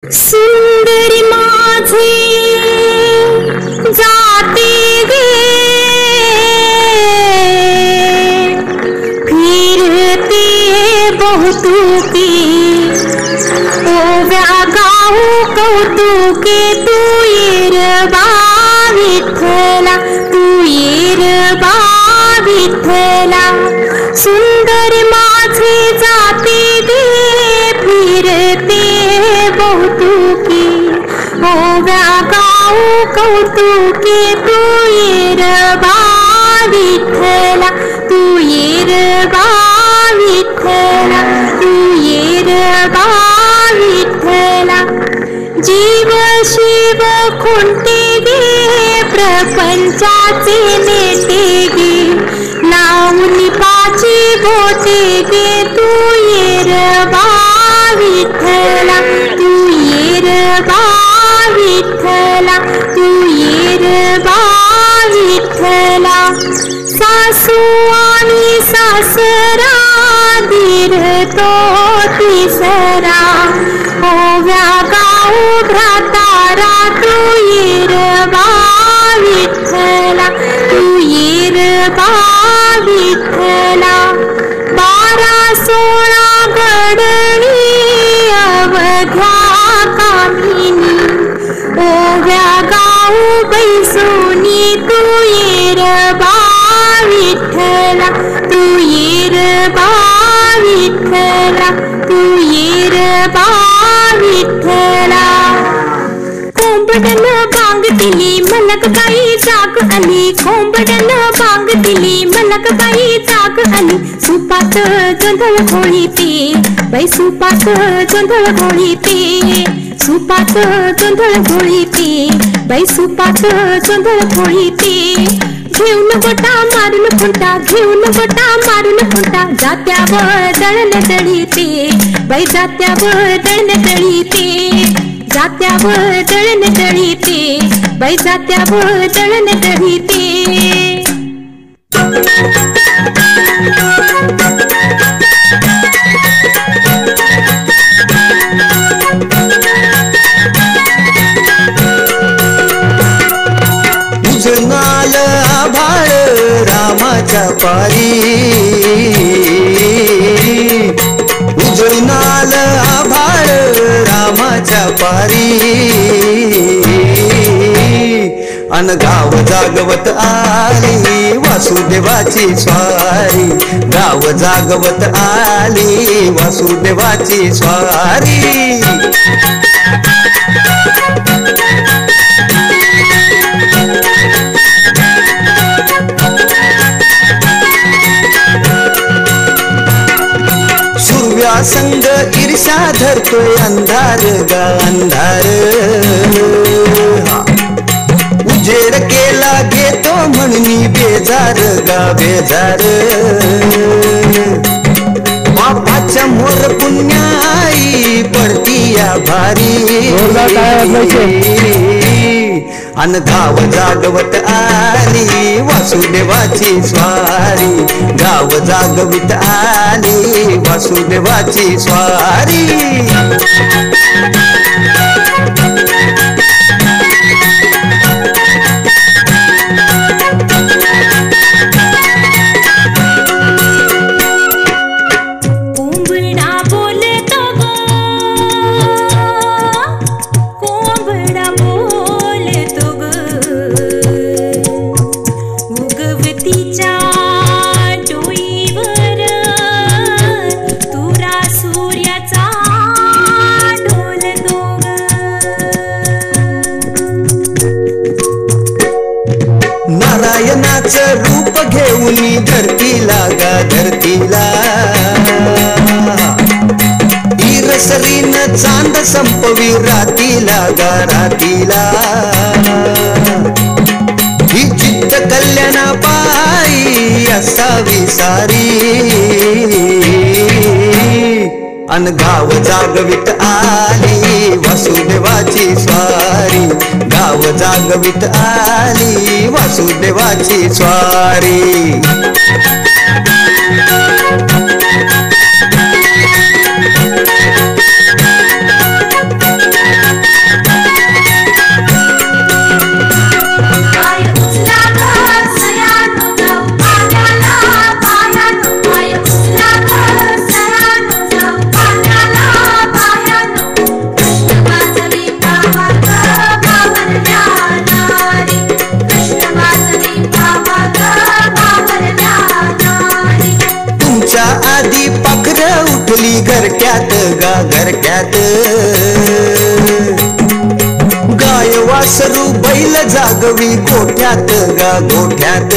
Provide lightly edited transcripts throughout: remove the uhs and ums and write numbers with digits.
सुंदरी माझी जाते गे फिरते बहुतुकी ओव्या गाऊ कौतुके तू येरबा विठ्ठला तू येरबा विठ्ठला सुंदरी माझी जाते गे फिरते बहुतुकी ओव्या गाऊ कौतुके तू येरबा विठ्ठला तू येरबा विठ्ठला तू येरबा विठ्ठला जीव शिव खुंटे गे प्रपंचाचे नेते गे लावून पाची बोटे गे तू येरबा विठ्ठला तू येरबा विठ्ठला तू येरबा विठ्ठला सासू आणि सासरा दीर तो तिसरा ओव्या गाऊ भ्रातारा तू येरबा विठ्ठला तू येरबा विठ्ठला 12-16 गडणी अवघ्या कामिनी ओव्या गाऊ बैसोनी तू येरबा विठ्ठला तू येरबा विठ्ठला तू येरबा विठ्ठला कोंबडन बांग दिली मलक बाई जाग आली कोंबडन बांग दिली मलक बाई जाग आली सुपात जोंधळ घोळीते बाई सुपात जोंधळ घोळीते सुपात जोंधळ घोळीते बाई सुपात जोंधळ घोळीते घेऊन गोटा मारून खुंटा घेऊन गोटा मारून खुंटा जात्यावर दळण दळीते बाई जात्यावर दळण दळीते जात्यावर दळण दळीते बाई जात्यावर दळण दळीते उजनाल आभाळ रामाच्या पारी उजनाल आभाळ रामाच्या पारी अन गाव जागवत आली वासुदेवाची स्वारी गाव जागवत आली वासुदेवाची स्वारी संग ईर्षा धरतोय अंधार गा अंधार उजेड केला घेतो म्हणून बेजार गा बेजार बापाच्या मोर पुण्याई पडती या भारी अन गाव जागवत आली वासुदेवाची स्वारी गाव जागवित आली वासुदेवाची स्वारी नारायणाचं रूप घेऊन धरतीला गा धरतीला ईरसरीन चांद संपवी रातीला गा रातीला ही चित्त कल्याणा पायी असावी सारी अन गाव जागवित आली वासुदेवाची स्वारी गाव जागवित आली वासुदेवाची स्वारी वासरू बैल जागवी गोठ्यात गा गोठ्यात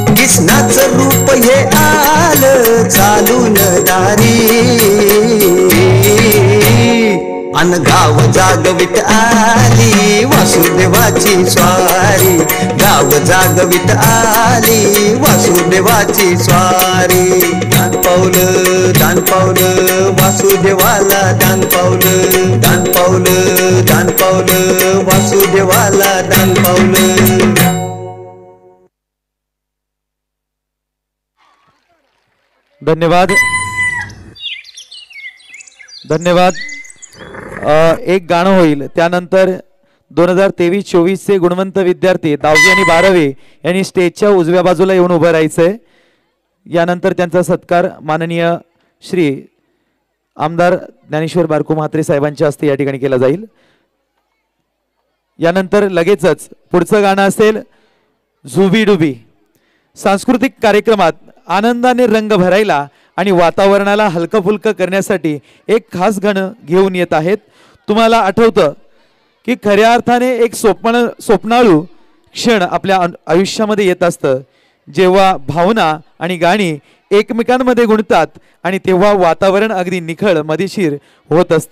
कृष्णाचं रूप हे आलं चालून दारी अन गाव जागवित आली वासुदेवाची स्वारी गाव जागवित आली वासुदेवाची स्वारी दान पावलं वासुदेवाला दान पावलं वासुदेवाला दान पावलं. धन्यवाद धन्यवाद. एक गाणं होईल त्यानंतर 2023-24 चे गुणवंत विद्यार्थी 10वी आणि 12वी यांनी स्टेजच्या उजव्या बाजूला येऊन उभं राहायचंय. यानंतर त्यांचा सत्कार माननीय श्री आमदार ज्ञानेश्वर बारकू म्हात्रे साहेबांच्या हस्ते या ठिकाणी केला जाईल. यानंतर लगेचच पुढचं गाणं असेल झुबी डुबी. सांस्कृतिक कार्यक्रमात आनंदाने रंग भरायला आणि वातावरणाला हलकं फुलकं करण्यासाठी एक खास गाणं घेऊन येत आहेत. तुम्हाला आठवतं की खऱ्या अर्थाने एक स्वप्नाळू क्षण आपल्या आयुष्यामध्ये येत असतं जेव्हा भावना आणि गाणी एकमेकांमध्ये गुंततात आणि तेव्हा वातावरण अगदी निखळ मजेशीर होत असतं.